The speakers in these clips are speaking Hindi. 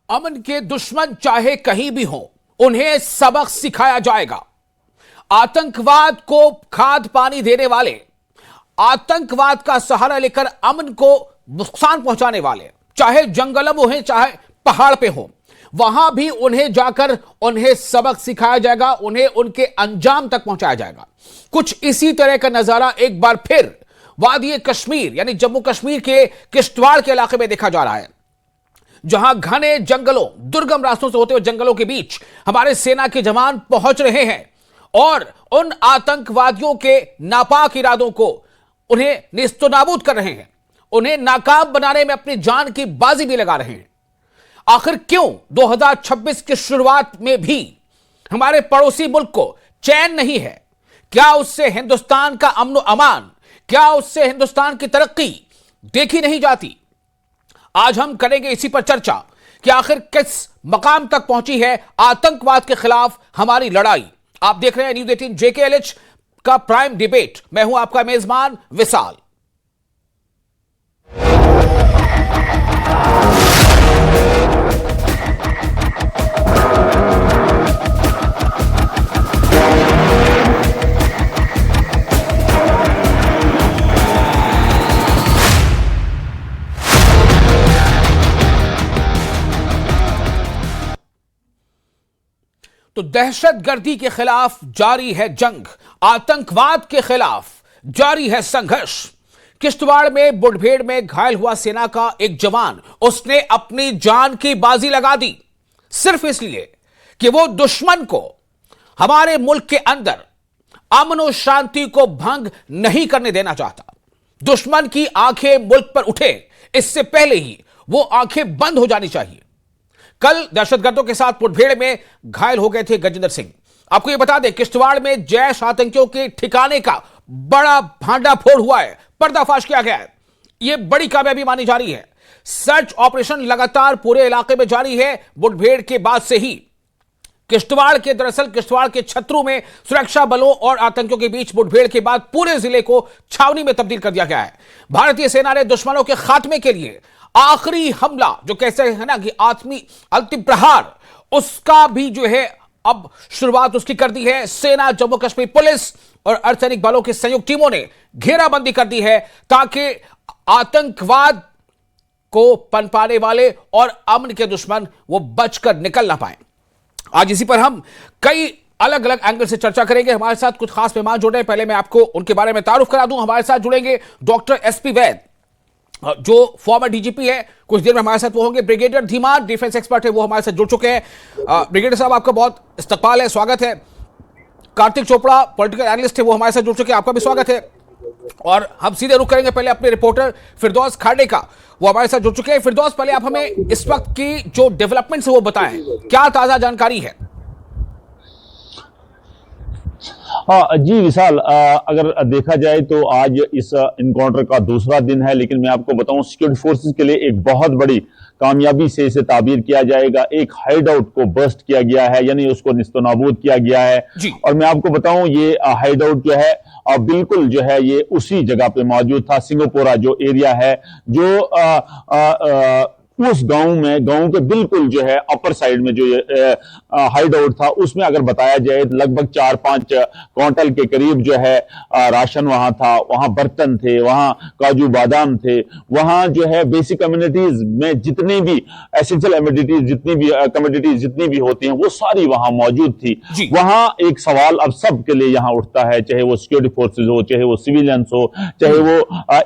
अमन के दुश्मन चाहे कहीं भी हों, उन्हें सबक सिखाया जाएगा। आतंकवाद को खाद पानी देने वाले, आतंकवाद का सहारा लेकर अमन को नुकसान पहुंचाने वाले, चाहे जंगलों में हो चाहे पहाड़ पे हो, वहां भी उन्हें जाकर उन्हें सबक सिखाया जाएगा, उन्हें उनके अंजाम तक पहुंचाया जाएगा। कुछ इसी तरह का नजारा एक बार फिर वादी कश्मीर यानी जम्मू कश्मीर के किश्तवाड़ के इलाके में देखा जा रहा है, जहां घने जंगलों, दुर्गम रास्तों से होते हुए जंगलों के बीच हमारे सेना के जवान पहुंच रहे हैं और उन आतंकवादियों के नापाक इरादों को उन्हें नेस्तनाबूद कर रहे हैं, उन्हें नाकाम बनाने में अपनी जान की बाजी भी लगा रहे हैं। आखिर क्यों 2026 की शुरुआत में भी हमारे पड़ोसी मुल्क को चैन नहीं है? क्या उससे हिंदुस्तान का अमन अमान, क्या उससे हिंदुस्तान की तरक्की देखी नहीं जाती? आज हम करेंगे इसी पर चर्चा कि आखिर किस मकाम तक पहुंची है आतंकवाद के खिलाफ हमारी लड़ाई। आप देख रहे हैं न्यूज़ 18 JKLH का प्राइम डिबेट। मैं हूं आपका मेजबान विशाल। तो दहशतगर्दी के खिलाफ जारी है जंग, आतंकवाद के खिलाफ जारी है संघर्ष। किश्तवाड़ में मुठभेड़ में घायल हुआ सेना का एक जवान, उसने अपनी जान की बाजी लगा दी सिर्फ इसलिए कि वो दुश्मन को हमारे मुल्क के अंदर अमन और शांति को भंग नहीं करने देना चाहता। दुश्मन की आंखें मुल्क पर उठे इससे पहले ही वो आंखें बंद हो जानी चाहिए। कल दहशतगर्दों के साथ मुठभेड़ में घायल हो गए थे गजेंद्र सिंह। आपको यह बता दें, किश्तवाड़ में जैश आतंकियों के ठिकाने का बड़ा भांडाफोड़ हुआ है, पर्दाफाश किया गया है। यह बड़ी कामयाबी मानी जा रही है। सर्च ऑपरेशन लगातार पूरे इलाके में जारी है। मुठभेड़ के बाद से ही दरअसल किश्तवाड़ के छतरू में सुरक्षा बलों और आतंकियों के बीच मुठभेड़ के बाद पूरे जिले को छावनी में तब्दील कर दिया गया है। भारतीय सेना ने दुश्मनों के खात्मे के लिए आखिरी हमला, जो कैसे है ना कि अंतिम प्रहार, उसका भी जो है अब शुरुआत उसकी कर दी है। सेना, जम्मू कश्मीर पुलिस और अर्धसैनिक बलों की संयुक्त टीमों ने घेराबंदी कर दी है ताकि आतंकवाद को पनपाने वाले और अमन के दुश्मन वो बचकर निकल ना पाए। आज इसी पर हम कई अलग अलग एंगल से चर्चा करेंगे। हमारे साथ कुछ खास मेहमान जुड़े हैं, पहले मैं आपको उनके बारे में तारुफ करा दूं। हमारे साथ जुड़ेंगे डॉक्टर SP वैद, जो फॉर्मर DGP है, कुछ देर में हमारे साथ वो होंगे। ब्रिगेडियर धीमान, डिफेंस एक्सपर्ट है, वो हमारे साथ जुड़ चुके हैं। ब्रिगेडियर साहब, आपका बहुत इस्तकबाल है, स्वागत है। कार्तिक चोपड़ा, पॉलिटिकल एनालिस्ट है, वो हमारे साथ जुड़ चुके हैं, आपका भी स्वागत है। और हम सीधे रुक करेंगे पहले अपने रिपोर्टर फिरदौस खाड़े का, वो हमारे साथ जुड़ चुके हैं। फिरदौस, पहले आप हमें इस वक्त की जो डेवलपमेंट्स है वो बताएं, क्या ताजा जानकारी है? हाँ जी विशाल, अगर देखा जाए तो आज इस इनकाउंटर का दूसरा दिन है, लेकिन मैं आपको बताऊं सिक्योरिटी फोर्सेस के लिए एक बहुत बड़ी कामयाबी से इसे ताबीर किया जाएगा। एक हाइड आउट को बस्ट किया गया है, यानी उसको निस्तनाबूद किया गया है। और मैं आपको बताऊं ये हाइड आउट जो है बिल्कुल जो है ये उसी जगह पे मौजूद था। सिंगापुरा जो एरिया है, जो उस गांव के बिल्कुल जो है अपर साइड में जो हाइड आउट था, उसमें अगर बताया जाए लगभग 4-5 क्विंटल के करीब जो है राशन वहां था। वहां बर्तन थे, वहां काजू बादाम थे, वहां जो है बेसिक कम्युनिटीज में जितनी भी एसेंशियल कम्युनिटीज जितनी भी होती हैं वो सारी वहां मौजूद थी। वहां एक सवाल अब सबके लिए यहां उठता है, चाहे वो सिक्योरिटी फोर्सेज हो, चाहे वो सिविलियंस हो, चाहे वो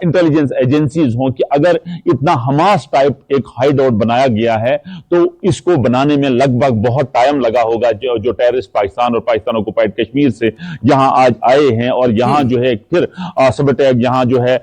इंटेलिजेंस एजेंसीज हो, कि अगर इतना हमास टाइप एक हाइड आउट बनाया गया है तो इसको बनाने में लगभग बहुत टाइम लगा होगा। जो टेररिस्ट पाकिस्तान और पाकिस्तान ऑक्युपाइड कश्मीर से यहां आज आए हैं और यहां जो है फिर सबअटैक यहां जो है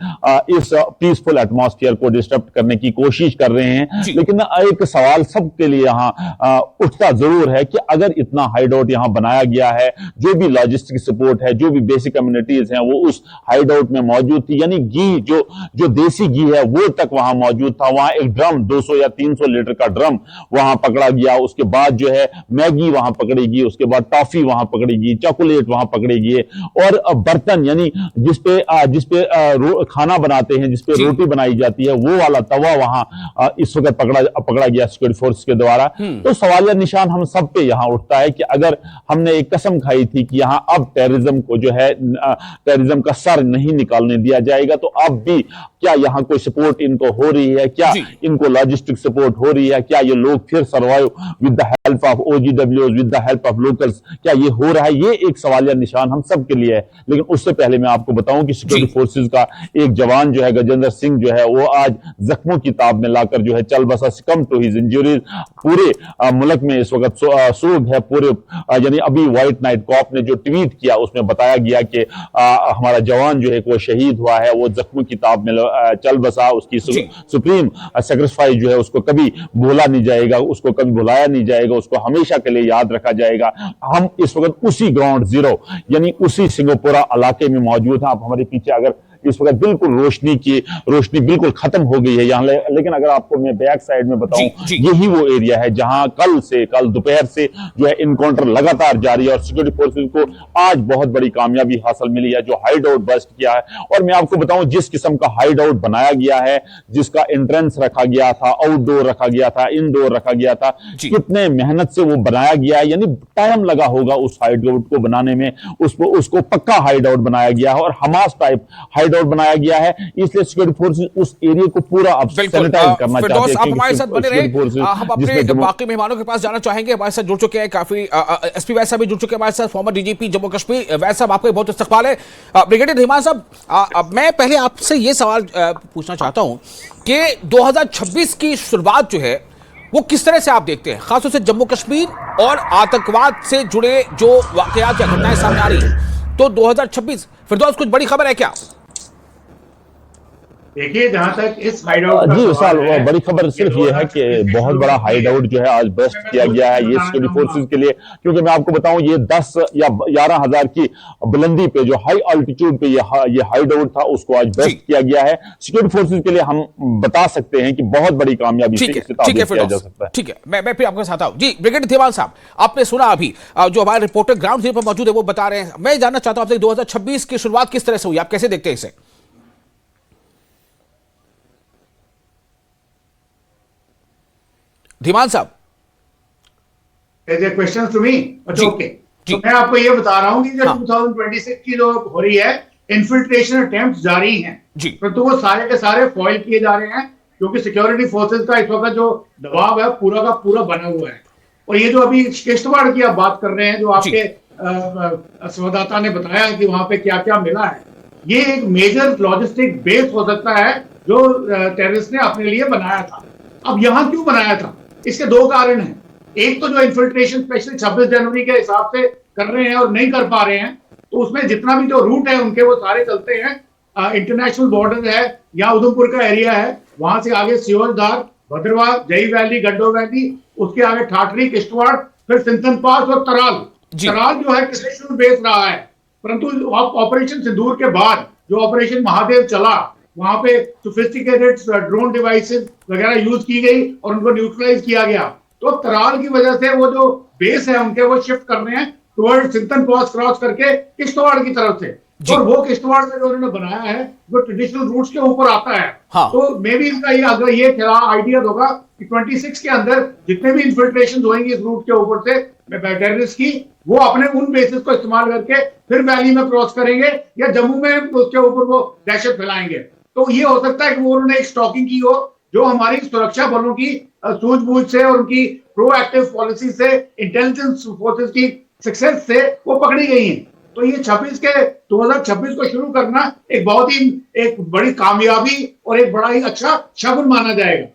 इस पीसफुल एटमॉस्फेयर को डिस्टर्ब करने की कोशिश कर रहे हैं। लेकिन एक सवाल सबके लिए यहां उठता जरूर है कि अगर इतना हाइड आउट यहां बनाया गया है, जो भी लॉजिस्टिक सपोर्ट है, जो भी बेसिक कम्युनिटीज हैं वो उस हाइड आउट में मौजूद थी, यानी घी जो देसी घी है वो तक वहां मौजूद था। वहां एक ड्रम 200 200 या 300 लीटर का ड्रम वहां पकड़ा गया। उसके बाद जो है मैगी वहां पकड़ेगी, उसके बाद टॉफी वहां पकड़ेगी, चॉकलेट वहां पकड़ेगी, और बर्तन यानी जिसपे खाना बनाते हैं, जिसपे रोटी बनाई जाती है, वो वाला तवा वहां इस वक्त पकड़ा गया सिक्योरिटी फोर्स के द्वारा। तो सवालिया निशान हम सब पे यहां उठता है कि अगर हमने एक कसम खाई थी कि यहां अब टेररिज्म को जो है टेररिज्म का सर नहीं निकालने दिया जाएगा, तो अब भी क्या यहां कोई सपोर्ट इनको हो रही है? क्या इनको लॉजिस्टिक सपोर्ट हो रही है? क्या ये लोग फिर survive with the help of OGWs, with the help of locals, क्या ये हो रहा है? ये एक सवालिया निशान हम सब के लिए है। लेकिन उससे पहले मैं आपको बताऊं कि सिक्योरिटी फोर्सेस का एक जवान जो है गजेंद्र सिंह जो है वो आज जख्मों की ताब में लाकर जो है चल बसा, सिकम टू हिज इंजरीज। पूरे मुल्क में इस वक्त सोग है पूरे, यानी अभी व्हाइट नाइट कॉप ने जो ट्वीट किया उसमें बताया गया कि हमारा जवान जो है वो शहीद हुआ है, वो जख्मों की ताब में चल बसा। उसकी सुप्रीम सेक्रीफाइस जो है उसको कभी भूला नहीं जाएगा, उसको कभी भुलाया नहीं जाएगा, उसको हमेशा के लिए याद रखा जाएगा। हम इस वक्त उसी ग्राउंड जीरो यानी उसी सिंगापुरा इलाके में मौजूद हैं। आप हमारे पीछे अगर इस वक्त बिल्कुल रोशनी बिल्कुल खत्म हो गई है यहाँ, लेकिन अगर आपको मैं बैक साइड में बताऊं, यही वो एरिया है जहां कल दोपहर से जो है इनकाउंटर लगातार जारी है और सिक्योरिटी फोर्सेस को आज बहुत बड़ी कामयाबी हासिल मिली है, जो हाइड आउट बस्ट किया है। और मैं आपको बताऊं जिस किस्म का हाइड आउट बनाया गया है, जिसका एंट्रेंस रखा गया था, आउटडोर रखा गया था, इनडोर रखा गया था, कितने मेहनत से वो बनाया गया है, यानी टाइम लगा होगा उस हाइड आउट को बनाने में, उसको पक्का हाइड आउट बनाया गया है और हमास टाइप हाइड आउट बनाया गया है। इसलिए सिक्योरिटी फोर्सेस उस एरिया को पूरा अब सैनिटाइज करना चाहते हैं। आप हमारे साथ बने रहे, हम अपने बाकी मेहमानों के पास जाना चाहेंगे। हमारे साथ जुड़ चुके हैं काफी एसपी वैद साहब भी जुड़ चुके हैं हमारे साथ, फॉर्मर डीजीपी जम्मू कश्मीर। वैद साहब आपका बहुत इस्तकबाल है। ब्रिगेडियर धीमान साहब, मैं पहले आपसे ये सवाल पूछना चाहता हूं कि 2026 की शुरुआत जो है वो किस तरह से आप देखते हैं, खासतौर से जम्मू कश्मीर और आतंकवाद से जुड़े जो वाकयात या घटनाएं सामने आ रही हैं, तो 2026 फिरदौस कुछ बड़ी खबर है क्या? देखिए, जहां तक इस हाइड आउट जी विशाल, बड़ी खबर सिर्फ ये है कि बहुत बड़ा हाइड आउट जो है आज बस्ट किया गया है ये सिक्योरिटी फोर्सेस के लिए, क्योंकि मैं आपको बताऊं ये 10 या 11,000 की बुलंदी पे जो हाई अल्टीट्यूड पे ये हाइड आउट था उसको आज बस्ट किया गया है। सिक्योरिटी फोर्सेस के लिए हम बता सकते हैं कि बहुत बड़ी कामयाबी से किया जा सकता है। ठीक है, मैं फिर आपके साथ आऊं। जी ब्रिगेडियर धीमान साहब, आपने सुना अभी जो हमारे रिपोर्टर ग्राउंड जीरो पर मौजूद है वो बता रहे हैं। मैं जानना चाहता हूं आपसे 2026 की शुरुआत किस तरह से हुई, आप कैसे देखते हैं इसे? धीमान साहब, क्वेश्चन टू मी? ओके, तो मैं आपको ये बता रहा हूं कि जो 2026 की जो हो रही है इन्फिल्ट्रेशन अटेम्प्ट्स जारी हैं, परंतु वो सारे के सारे फॉइल किए जा रहे हैं, क्योंकि सिक्योरिटी फोर्सेस का इस वक्त जो दबाव है पूरा का पूरा बना हुआ है। और ये जो अभी किश्तवाड़ की आप बात कर रहे हैं, जो आपके संवाददाता ने बताया कि वहां पे क्या क्या मिला है, ये एक मेजर लॉजिस्टिक बेस हो सकता है जो टेररिस्ट ने अपने लिए बनाया था। अब यहां क्यों बनाया था, इसके दो कारण हैं। एक तो जो इन्फिल्ट्रेशन स्पेशली 26 जनवरी के हिसाब से कर रहे हैं और नहीं कर पा रहे हैं, तो उसमें जितना भी जो रूट है उनके वो सारे चलते हैं। इंटरनेशनल बॉर्डर है या उधमपुर का एरिया है, वहां से आगे सियोजधार, भद्रवाह, जई वैली, गड्डो वैली, उसके आगे ठाठरी, किश्तवाड़, फिर सिंथन पास और तराल जो है ट्रेडिशनल बेस रहा है। परंतु ऑपरेशन सिंदूर के बाद जो ऑपरेशन महादेव चला, वहां पे सोफिस्टिकेटेड ड्रोन डिवाइसेस वगैरह यूज की गई और उनको न्यूट्रलाइज किया गया। तो तराल की वजह से वो जो बेस है उनके वो शिफ्ट कर रहे हैं टुवर्ड सिंथन पास क्रॉस करके किश्तवाड़ की तरफ से। और वो किश्तवाड़ में जो उन्होंने बनाया है वो ट्रेडिशनल रूट्स के ऊपर आता है। तो मे बी इनका ये अगर ये आइडिया होगा कि 26 के अंदर जितने भी इन्फिल्ट्रेशन होंगी इस रूट के ऊपर से टेररिस्ट की, वो अपने उन बेसिस को इस्तेमाल करके फिर वैली में क्रॉस करेंगे या जम्मू में उसके ऊपर वो दहशत फैलाएंगे। तो ये हो सकता है कि वो उन्होंने एक स्टॉकिंग की हो जो हमारी सुरक्षा बलों की सूझबूझ से और उनकी प्रोएक्टिव पॉलिसी से, इंटेलिजेंस फोर्सेस की सक्सेस से वो पकड़ी गई हैं। तो ये 2026 को शुरू करना एक बहुत ही एक बड़ी कामयाबी और एक बड़ा ही अच्छा शगुन माना जाएगा।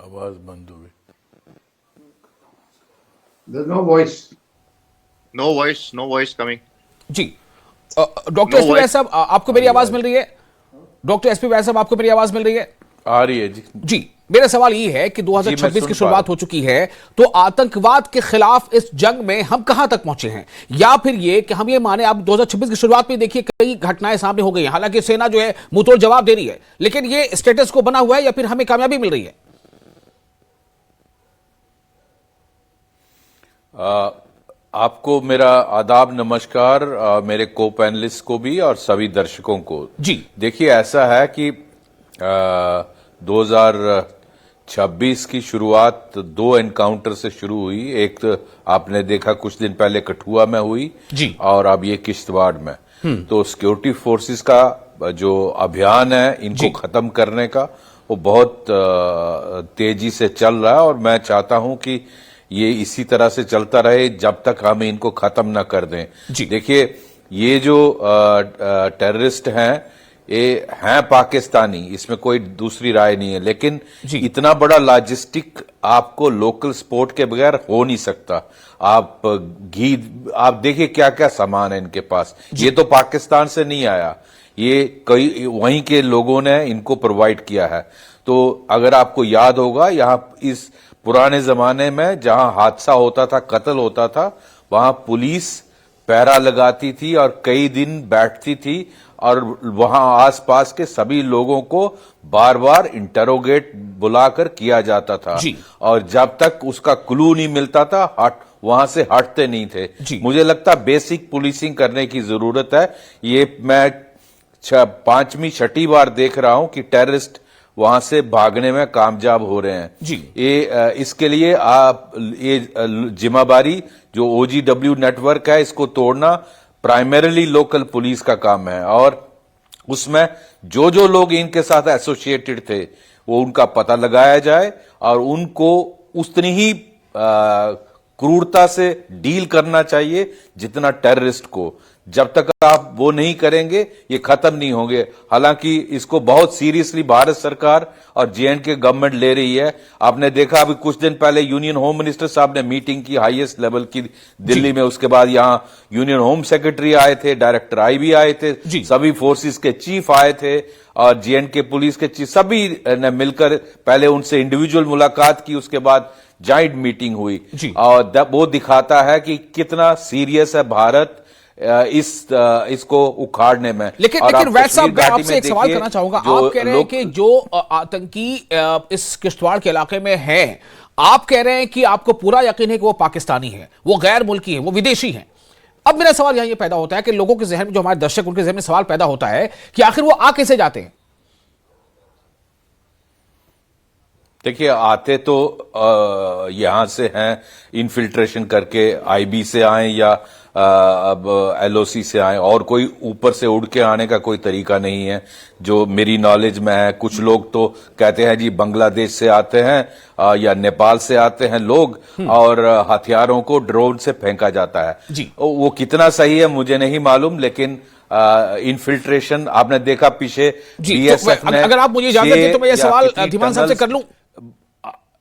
आवाज बंद हो गई। There's no voice. No voice coming. जी डॉक्टर एसपी वैद साहब, आपको मेरी आवाज मिल रही है? डॉक्टर एसपी वैद साहब, आपको मेरी आवाज मिल रही है? आ रही है जी। जी मेरा सवाल ये है कि 2026 की शुरुआत हो चुकी है, तो आतंकवाद के खिलाफ इस जंग में हम कहां तक पहुंचे हैं, या फिर ये कि हम ये माने अब 2026 की शुरुआत में देखिए कई घटनाएं सामने हो गई हैं, हालांकि सेना जो है मुंहतोड़ जवाब दे रही है, लेकिन ये स्टेटस को बना हुआ है या फिर हमें कामयाबी मिल रही है? आपको मेरा आदाब, नमस्कार, मेरे को पैनलिस्ट को भी और सभी दर्शकों को जी। देखिए, ऐसा है कि 2026 की शुरुआत 2 एनकाउंटर से शुरू हुई। एक तो आपने देखा कुछ दिन पहले कठुआ में हुई जी, और अब ये किश्तवाड़ में। तो सिक्योरिटी फोर्सेस का जो अभियान है इनको खत्म करने का, वो बहुत तेजी से चल रहा है और मैं चाहता हूं कि ये इसी तरह से चलता रहे जब तक हम इनको खत्म ना कर दें। देखिए, ये जो टेररिस्ट हैं ये हैं पाकिस्तानी, इसमें कोई दूसरी राय नहीं है, लेकिन इतना बड़ा लॉजिस्टिक आपको लोकल सपोर्ट के बगैर हो नहीं सकता। आप देखिए क्या क्या सामान है इनके पास, ये तो पाकिस्तान से नहीं आया, ये कई वहीं के लोगों ने इनको प्रोवाइड किया है। तो अगर आपको याद होगा, यहाँ इस पुराने जमाने में जहां हादसा होता था, कत्ल होता था, वहां पुलिस पहरा लगाती थी और कई दिन बैठती थी और वहां आसपास के सभी लोगों को बार बार इंटरोगेट बुलाकर किया जाता था और जब तक उसका क्लू नहीं मिलता था वहां से हटते नहीं थे। मुझे लगता बेसिक पुलिसिंग करने की जरूरत है। ये मैं 5वीं 6ठी बार देख रहा हूं कि टेररिस्ट वहां से भागने में कामयाब हो रहे हैं। ये इसके लिए आप ये जिम्मेदारी जो OGW नेटवर्क है इसको तोड़ना प्राइमरीली लोकल पुलिस का काम है और उसमें जो जो लोग इनके साथ एसोसिएटेड थे वो उनका पता लगाया जाए और उनको उतनी ही क्रूरता से डील करना चाहिए जितना टेररिस्ट को। जब तक आप वो नहीं करेंगे ये खत्म नहीं होंगे। हालांकि इसको बहुत सीरियसली भारत सरकार और JNK गवर्नमेंट ले रही है। आपने देखा अभी कुछ दिन पहले यूनियन होम मिनिस्टर साहब ने मीटिंग की हाईएस्ट लेवल की दिल्ली में, उसके बाद यहां यूनियन होम सेक्रेटरी आए थे, डायरेक्टर IB आए थे, सभी फोर्सेस के चीफ आए थे और JNK पुलिस के चीफ, सभी ने मिलकर पहले उनसे इंडिविजुअल मुलाकात की, उसके बाद जॉइंट मीटिंग हुई और वो दिखाता है कि कितना सीरियस है भारत इसको उखाड़ने में। लेकिन वैसा मैं आपसे एक सवाल करना चाहूंगा, आप कह रहे हैं कि जो आतंकी इस किश्तवाड़ के इलाके में है, आप कह रहे हैं कि आपको पूरा यकीन है कि वो पाकिस्तानी है, वो गैर मुल्की है, वो विदेशी है। अब मेरा सवाल यहां ये पैदा होता है कि लोगों के जहन में, जो हमारे दर्शक उनके जहन में सवाल पैदा होता है कि आखिर वो आ कैसे जाते हैं? देखिए, आते तो यहां से हैं इनफिल्ट्रेशन करके, IB से आए या अब LOC से आए, और कोई ऊपर से उड़ के आने का कोई तरीका नहीं है जो मेरी नॉलेज में है। कुछ लोग तो कहते हैं जी बांग्लादेश से आते हैं या नेपाल से आते हैं लोग और हथियारों को ड्रोन से फेंका जाता है। वो कितना सही है मुझे नहीं मालूम, लेकिन इनफिल्ट्रेशन आपने देखा पीछे BSF ने। अगर आप मुझे इजाजत दें तो मैं ये सवाल धीमान साहब से कर लूं।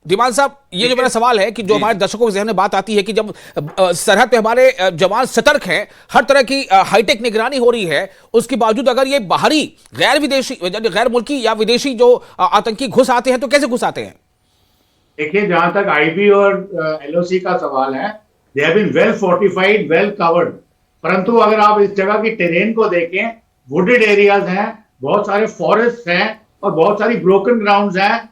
धीमान साहब, ये जो मेरा सवाल है कि जो हमारे दर्शकों के ज़हन में बात आती है कि जब सरहद पे हमारे जवान सतर्क हैं, हर तरह की हाईटेक निगरानी हो रही है, उसके बावजूद अगर ये बाहरी गैर मुल्की या विदेशी जो आतंकी घुस आते हैं तो कैसे घुस आते हैं? देखिए, जहां तक IB और LOC का सवाल है, they have been well fortified, well covered, परंतु अगर आप इस जगह की टेरेन को देखें, वुडेड एरियाज हैं, बहुत सारे फॉरेस्ट हैं और बहुत सारी ब्रोकन ग्राउंड्स हैं,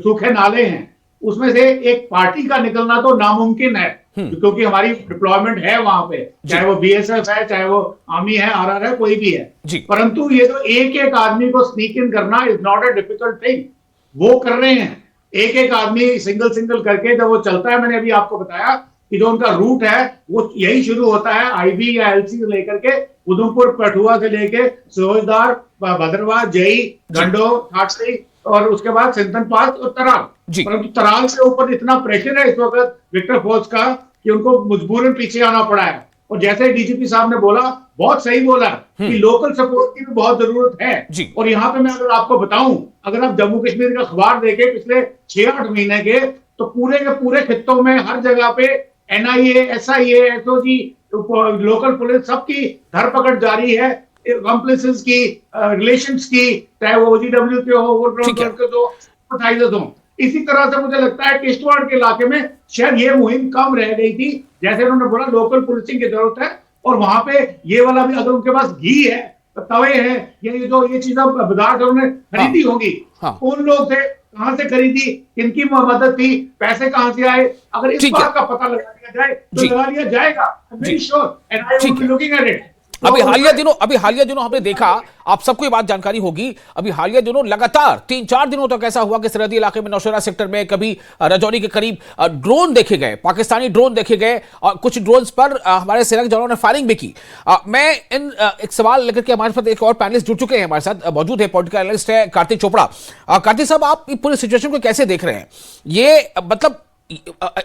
सूखे नाले हैं, उसमें से एक पार्टी का निकलना तो नामुमकिन है क्योंकि हमारी डिप्लॉयमेंट है वहां पे, चाहे वो BSF है, चाहे वो आर्मी है, RR है, कोई भी है। परंतु ये तो एक एक आदमी को स्नीक इन करना is not a difficult thing, वो कर रहे हैं। एक एक आदमी सिंगल करके जब वो चलता है, मैंने अभी आपको बताया कि जो उनका रूट है वो यही शुरू होता है IB या LC से लेकर के उधमपुर, कठुआ से लेके सिरोजदार, भद्रवाह, जई, गंडो, ठाकसी और उसके बाद सिंथन पास और तराल। परंतु तराल से ऊपर इतना प्रेशर है इस वक्त विक्टर फोर्स का कि उनको मजबूरन पीछे आना पड़ा है। और जैसे DGP साहब ने बोला, बहुत सही बोला कि लोकल सपोर्ट की भी बहुत जरूरत है। और यहाँ पे मैं अगर आपको बताऊं, अगर आप जम्मू कश्मीर का अखबार देखें पिछले 6-8 महीने के, तो पूरे के पूरे खित्तों में हर जगह पे NIA, SIA, SOG, local police, सबकी धरपकड़ जारी है, कॉम्प्लिसेस की, रिलेशंस की, चाहे वो OGW के हो, सिंपथाइजर्स हो। इसी तरह से मुझे लगता है किश्तवाड़ के इलाके में शायद ये मुहिम कम रह गई थी, जैसे उन्होंने बोला लोकल पुलिसिंग की जरूरत है, और वहां पे ये वाला भी अगर उनके पास घी है, तवे है, ये जो ये चीजें बाजार से उन्होंने खरीदी होगी, कौन लोग थे, कहां से खरीदी, किनकी मदद थी, पैसे कहां से आए, अगर इस बात का पता लगा दिया जाए तो लगा लिया जाएगा। Very sure and I will be looking at it. अभी हालिया दिनों हमने देखा, आप सबको ये बात जानकारी होगी, अभी हालिया दिनों लगातार 3-4 दिनों तक ऐसा हुआ कि सरहदी इलाके में नौशेरा सेक्टर में कभी रजौरी के करीब ड्रोन देखे गए, पाकिस्तानी ड्रोन देखे गए, और कुछ ड्रोन्स पर हमारे सेना के जवानों ने फायरिंग भी की। मैं एक सवाल लेकर के, हमारे साथ एक और पैनलिस्ट जुड़ चुके हैं, हमारे साथ मौजूद है, पॉलिटिकल एनालिस्ट है कार्तिक चोपड़ा। कार्तिक साहब, आप पूरी सिचुएशन को कैसे देख रहे हैं? ये मतलब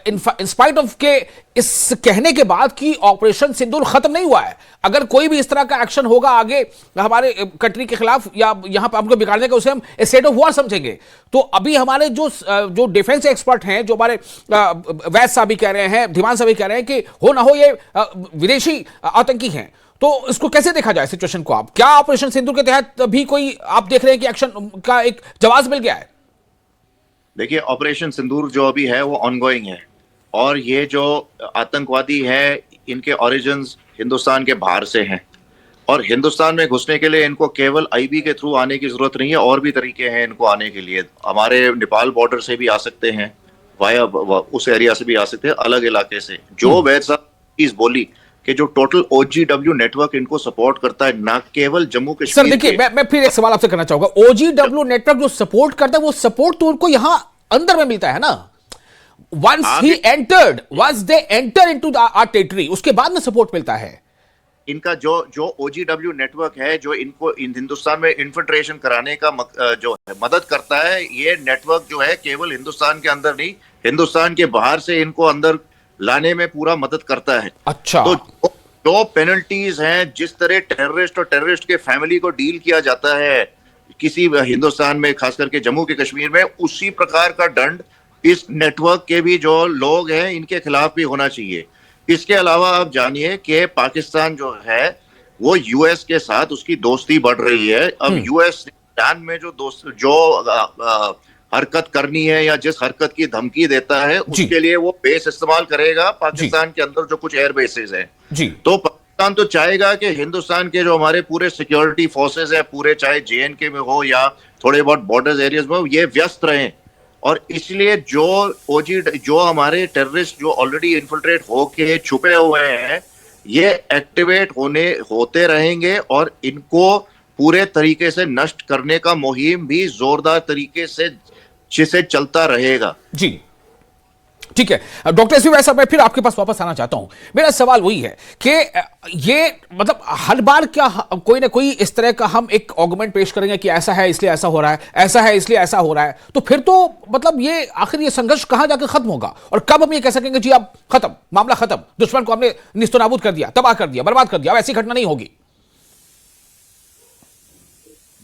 इन स्पाइट ऑफ के इस कहने के बाद कि ऑपरेशन सिंदूर खत्म नहीं हुआ है, अगर कोई भी इस तरह का एक्शन होगा आगे हमारे कंट्री के खिलाफ या यहां पर हमको बिगाड़ने का, उसे हम स्टेट ऑफ वॉर समझेंगे। तो अभी हमारे जो डिफेंस एक्सपर्ट हैं, जो हमारे वैद साहब भी कह रहे हैं, धीमान साहब भी कह रहे हैं कि हो ना हो ये विदेशी आतंकी हैं, तो इसको कैसे देखा जाए सिचुएशन को? आप क्या ऑपरेशन सिंदूर के तहत भी कोई आप देख रहे हैं कि एक्शन का एक जवाब मिल गया है? देखिए, ऑपरेशन सिंदूर जो अभी है वो ऑनगोइंग है, और ये जो आतंकवादी है इनके ओरिजिन्स हिंदुस्तान के बाहर से हैं, और हिंदुस्तान में घुसने के लिए इनको केवल आईबी के थ्रू आने की जरूरत नहीं है, और भी तरीके हैं इनको आने के लिए। हमारे नेपाल बॉर्डर से भी आ सकते हैं, वाया उस एरिया से भी आ सकते हैं, अलग इलाके से। जो वैद साहब चीज बोली कि जो टोटल OGW नेटवर्क इनको सपोर्ट करता है, ना केवल जम्मू कश्मीर। सर देखिए, मैं फिर एक सवाल आपसे करना चाहूंगा, OGW नेटवर्क जो सपोर्ट करता है, वो सपोर्ट तो उनको यहां अंदर में मिलता है ना। once they enter into our territory, उसके बाद में सपोर्ट मिलता है। इनका जो OGW नेटवर्क है, जो इनको हिंदुस्तान में इन्फिल्ट्रेशन कराने का जो है मदद करता है, ये नेटवर्क जो है केवल हिंदुस्तान के अंदर नहीं, हिंदुस्तान के बाहर से इनको अंदर लाने में पूरा मदद करता है। अच्छा, तो जो पेनल्टीज हैं, जिस तरह टेररिस्ट और टेररिस्ट के फैमिली को डील किया जाता है किसी हिंदुस्तान में, खास करके जम्मू के कश्मीर में, उसी प्रकार का दंड इस नेटवर्क के भी जो लोग हैं इनके खिलाफ भी होना चाहिए। इसके अलावा आप जानिए कि पाकिस्तान जो है वो यूएस के साथ उसकी दोस्ती बढ़ रही है। अब यूएस ईरान में जो हरकत करनी है या जिस हरकत की धमकी देता है, उसके लिए वो बेस इस्तेमाल करेगा पाकिस्तान के अंदर जो कुछ एयर बेसेस हैं। तो पाकिस्तान तो चाहेगा कि हिंदुस्तान के जो हमारे पूरे सिक्योरिटी फोर्सेस हैं, पूरे चाहे JNK में हो या थोड़े बहुत बॉर्डर एरियाज में हो, ये व्यस्त रहें। और इसलिए जो हमारे टेररिस्ट जो ऑलरेडी इन्फिल्ट्रेट होके छुपे हुए हैं, ये एक्टिवेट होते रहेंगे, और इनको पूरे तरीके से नष्ट करने का मुहिम भी जोरदार तरीके से चलता रहेगा। जी ठीक है, डॉक्टर एसपी वैसा, मैं फिर आपके पास वापस आना चाहता हूं। मेरा सवाल वही है कि ये मतलब हर बार क्या कोई ना कोई इस तरह का हम एक आर्गुमेंट पेश करेंगे कि ऐसा है इसलिए ऐसा हो रहा है, ऐसा है इसलिए ऐसा हो रहा है, तो फिर तो मतलब ये आखिर ये संघर्ष कहां जाकर खत्म होगा, और कब हम ये कह सकेंगे जी अब खत्म, मामला खत्म, दुश्मन को हमने निस्तनाबूद कर दिया, तबाह कर दिया, बर्बाद कर दिया, अब ऐसी घटना नहीं होगी?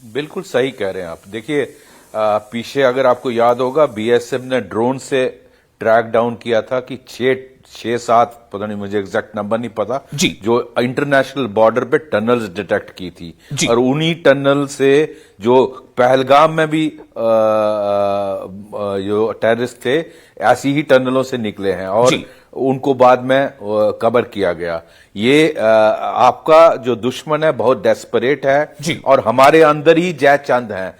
बिल्कुल सही कह रहे हैं आप। देखिए, पीछे अगर आपको याद होगा, BSF ने ड्रोन से ट्रैक डाउन किया था कि 6-7 पता नहीं, मुझे एग्जैक्ट नंबर नहीं पता जी, जो इंटरनेशनल बॉर्डर पे टनल्स डिटेक्ट की थी, और उन्हीं टनल से जो पहलगाम में भी जो टेररिस्ट थे ऐसी ही टनलों से निकले हैं, और उनको बाद में कवर किया गया। ये आपका जो दुश्मन है बहुत डेस्परेट है, और हमारे अंदर ही जयचंद हैं,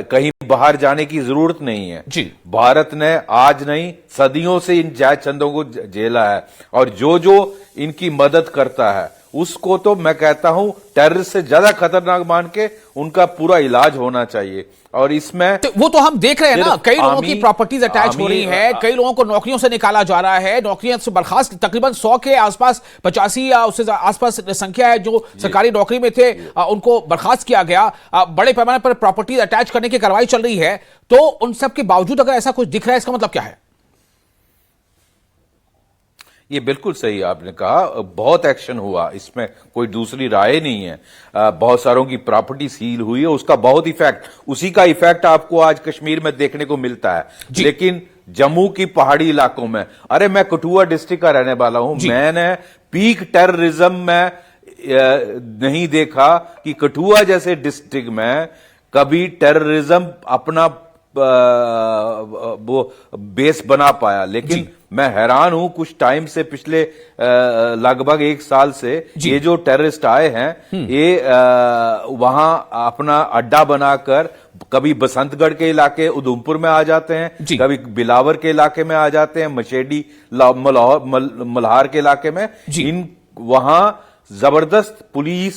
कहीं बाहर जाने की जरूरत नहीं है। भारत ने आज नहीं सदियों से इन जयचंदों को झेला है, और जो इनकी मदद करता है उसको तो मैं कहता हूं टेररिस्ट से ज्यादा खतरनाक मान के उनका पूरा इलाज होना चाहिए। और इसमें तो वो तो हम देख रहे हैं ना, कई लोगों की प्रॉपर्टीज अटैच हो रही है, कई लोगों को नौकरियों से निकाला जा रहा है, नौकरियों से बर्खास्त, तकरीबन 100 के आसपास, 85 या उससे आसपास संख्या है जो सरकारी नौकरी में थे, उनको बर्खास्त किया गया। बड़े पैमाने पर प्रॉपर्टीज अटैच करने की कार्रवाई चल रही है, तो उन सब के बावजूद अगर ऐसा कुछ दिख रहा है, इसका मतलब क्या है? ये बिल्कुल सही आपने कहा, बहुत एक्शन हुआ, इसमें कोई दूसरी राय नहीं है। बहुत सारों की प्रॉपर्टी सील हुई है, उसका बहुत इफेक्ट, उसी का इफेक्ट आपको आज कश्मीर में देखने को मिलता है। लेकिन जम्मू की पहाड़ी इलाकों में, अरे मैं कठुआ डिस्ट्रिक्ट का रहने वाला हूं, मैंने पीक टेररिज्म में नहीं देखा कि कठुआ जैसे डिस्ट्रिक्ट में कभी टेररिज्म अपना वो बेस बना पाया। लेकिन मैं हैरान हूं, कुछ टाइम से पिछले लगभग 1 साल से ये जो टेररिस्ट आए हैं ये वहां अपना अड्डा बनाकर कभी बसंतगढ़ के इलाके उधमपुर में आ जाते हैं, कभी बिलावर के इलाके में आ जाते हैं, मछेडी मल्हार के इलाके में। इन वहां जबरदस्त पुलिस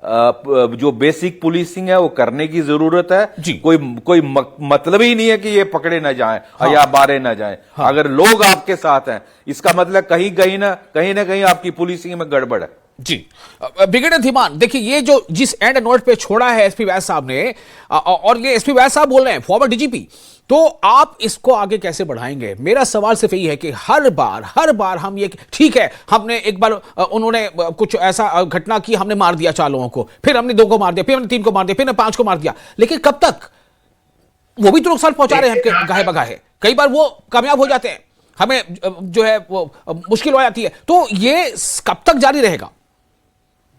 जो बेसिक पुलिसिंग है वो करने की जरूरत है। कोई मतलब ही नहीं है कि ये पकड़े ना जाएं या मारे ना जाएं। अगर लोग आपके साथ हैं इसका मतलब कहीं ना कहीं आपकी पुलिसिंग में गड़बड़ है। जी ब्रिगेडियर धीमान, देखिए ये जो जिस एंड नोट पे छोड़ा है एसपी वैद साहब ने, और ये एसपी वैद साहब बोल रहे हैं फॉर्मर डीजीपी, तो आप इसको आगे कैसे बढ़ाएंगे? मेरा सवाल सिर्फ यही है कि हर बार हम ये, ठीक है हमने एक बार उन्होंने कुछ ऐसा घटना की, हमने मार दिया 4 लोगों को, फिर हमने 2 को मार दिया, फिर हमने 3 को मार दिया, फिर हमने 5 को मार दिया, लेकिन कब तक? वो भी तो नुकसान पहुंचा रहे हैं गाहे बगाहे। कई बार वो कामयाब हो जाते हैं, हमें जो है वो मुश्किल हो जाती है, तो ये कब तक जारी रहेगा?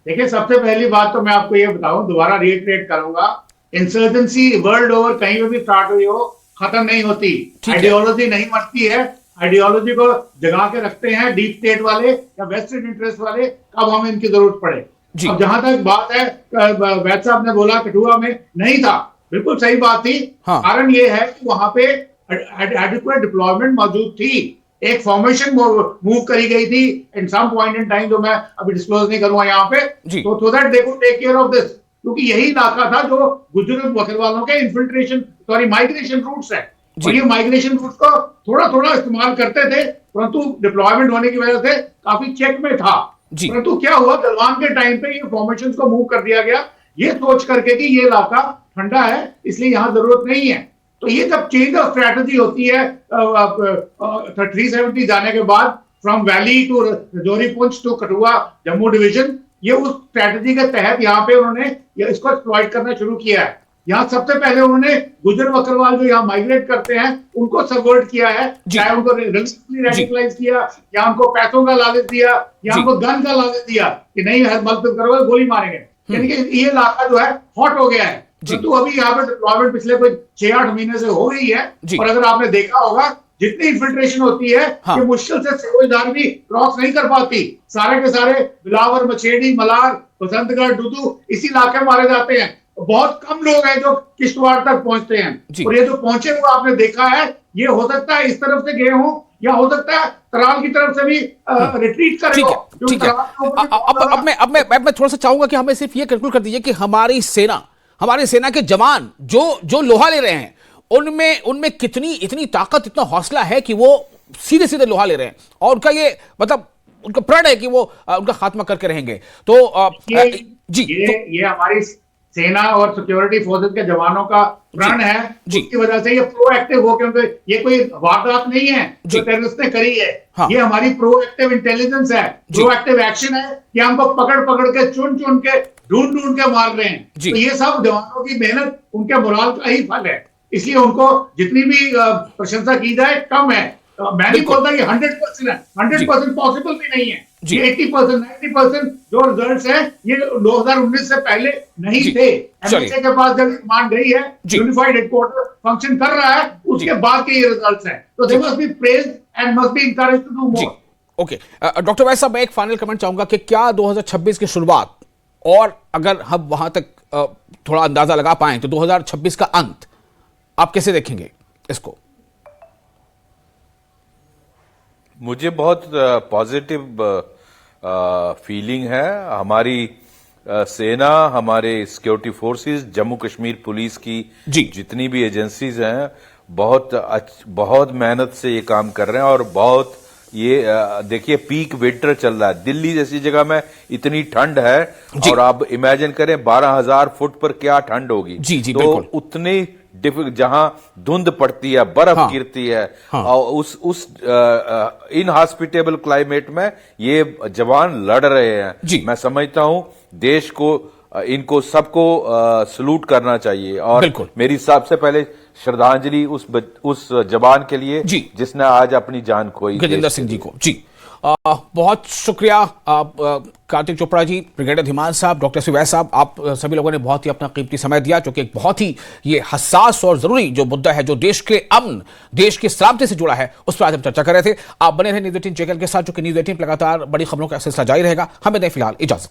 देखिए, सबसे पहली बात तो मैं आपको ये बताऊं, दोबारा रिएटरेट करूंगा, इंसर्जेंसी वर्ल्ड ओवर कहीं भी स्टार्ट हुई हो, खत्म नहीं होती। आइडियोलॉजी नहीं मरती है, आइडियोलॉजी को जगा के रखते हैं डीप स्टेट वाले या वेस्टर्न इंटरेस्ट वाले, कब हमें इनकी जरूरत पड़े। अब जहां तक बात है, वैद साहब ने बोला कठुआ में नहीं था, बिल्कुल सही बात थी। कारण ये है कि वहां पे एडिक्वेट डिप्लॉयमेंट मौजूद थी, एक फॉर्मेशन मूव करी गई थी इन सम पॉइंट इन टाइम, जो मैं अभी डिस्क्लोज नहीं करूंगा यहाँ पे, तो so that they could take care of this, क्योंकि यही इलाका था जो गुज्जर बकरवालों के इन्फिल्ट्रेशन माइग्रेशन रूट्स है, और ये माइग्रेशन रूट्स को थोड़ा थोड़ा इस्तेमाल करते थे, परंतु डिप्लॉयमेंट होने की वजह से काफी चेक में था। परंतु क्या हुआ, गलवान के टाइम पे ये फॉर्मेशन को मूव कर दिया गया, ये सोच करके कि ये इलाका ठंडा है इसलिए यहां जरूरत नहीं है। तो ये जब चेंज ऑफ स्ट्रैटेजी होती है 370 जाने के बाद, from valley to Rajouri Poonch to Kathua Jammu division, ये उस स्ट्रैटेजी के तहत यहाँ पे उन्होंने इसको एक्सप्लॉइट करना शुरू किया है। यहाँ सबसे पहले उन्होंने गुज्जर बकरवाल जो यहाँ माइग्रेट करते हैं उनको सबवर्ट किया है, चाहे उनको रेडिकलाइज किया या उनको पैसों का लालच दिया या उनको गन का लालच दिया कि नहीं मदद करो गोली मारेंगे, यानी कि ये इलाका जो है हॉट हो गया है। तो अभी यहाँ पे डिप्लॉयमेंट पिछले कोई 6-8 महीने से हो रही है, और अगर आपने देखा होगा जितनी इन्फिल्ट्रेशन होती है कि मुश्किल से सिरोजदार भी क्रॉस नहीं कर पाती, सारे के सारे बिलावर, मछेड़ी, मलार, बसंतगढ़, डुडू इसी इलाके मारे जाते हैं। बहुत कम लोग हैं जो किश्तवाड़ तक पहुंचते हैं, और ये जो पहुंचे हुए आपने देखा है, ये हो सकता है इस तरफ से गए हों या हो सकता है तराल की तरफ से भी रिट्रीट करें। ठीक है, अब मैं थोड़ा सा चाहूंगा कि हमें सिर्फ ये कंक्लूड कर दीजिए कि हमारी सेना के जवान जो लोहा ले रहे हैं, उनमें कितनी इतनी ताकत, इतना हौसला है कि वो सीधे लोहा ले रहे हैं, और उनका ये मतलब उनका प्रण है कि वो उनका खात्मा करके रहेंगे। तो ये हमारी सेना और सिक्योरिटी फोर्सेस के जवानों का प्रण है, जिसकी वजह से ये प्रोएक्टिव हो, क्योंकि ये कोई वारदात नहीं है जो टेररिस्ट ने करी है। ये हमारी प्रोएक्टिव इंटेलिजेंस है, प्रोएक्टिव एक्शन है कि हमको पकड़ के चुन के ढूंढ के मार रहे हैं। तो ये सब जवानों की मेहनत, उनके मोराल का ही फल है, इसलिए उनको जितनी भी प्रशंसा की जाए कम है। मैं नहीं बोलता कि 100% है, 100% पॉसिबल भी नहीं है। ये 80%, 90% जो रिजल्ट्स हैं ये 2019 से पहले नहीं थे। एमएचए के पास जब कमांड गई है, यूनिफाइड हेडक्वार्टर फंक्शन कर रहा है, उसके बाद के ये रिजल्ट्स हैं। तो they must be praised and must be encouraged to do more. Okay, doctor Vaid साहब, मैं एक फाइनल कमेंट चाहूंगा कि क्या 2026 की शुरुआत, और अगर हम वहां तक थोड़ा अंदाजा लगा पाए, तो 2026 का अंत आप कैसे देखेंगे इसको? मुझे बहुत पॉजिटिव फीलिंग है। हमारी सेना, हमारे security forces, Jammu Kashmir police की जितनी भी एजेंसीज हैं, बहुत मेहनत से ये काम कर रहे हैं, और बहुत ये देखिए पीक विंटर चल रहा है। दिल्ली जैसी जगह में इतनी ठंड है, और आप इमेजिन करें 12,000 फुट पर क्या ठंड होगी। तो उतनी जहां धुंध पड़ती है, बर्फ गिरती है, और उस इनहॉस्पिटेबल क्लाइमेट में ये जवान लड़ रहे हैं। मैं समझता हूं देश को, इनको सबको सलूट करना चाहिए, और मेरी सबसे पहले श्रद्धांजलि उस जवान के लिए जिसने आज अपनी जान खोई, गजेंद्र सिंह जी को। जी, बहुत शुक्रिया कार्तिक चोपड़ा जी, ब्रिगेडियर धीमान साहब, डॉक्टर सुवैस साहब, आप सभी लोगों ने बहुत ही अपना कीमती समय दिया, क्योंकि एक बहुत ही ये हसास और जरूरी जो मुद्दा है, जो देश के अमन, देश की सलामती से जुड़ा है, उस पर आज हम चर्चा कर रहे थे। आप बने रहे न्यूज़ 18 चैनल के साथ, जो कि न्यूज़ 18 लगातार बड़ी खबरों का सिलसिला जारी रहेगा। हमें दें फिलहाल इजाजत।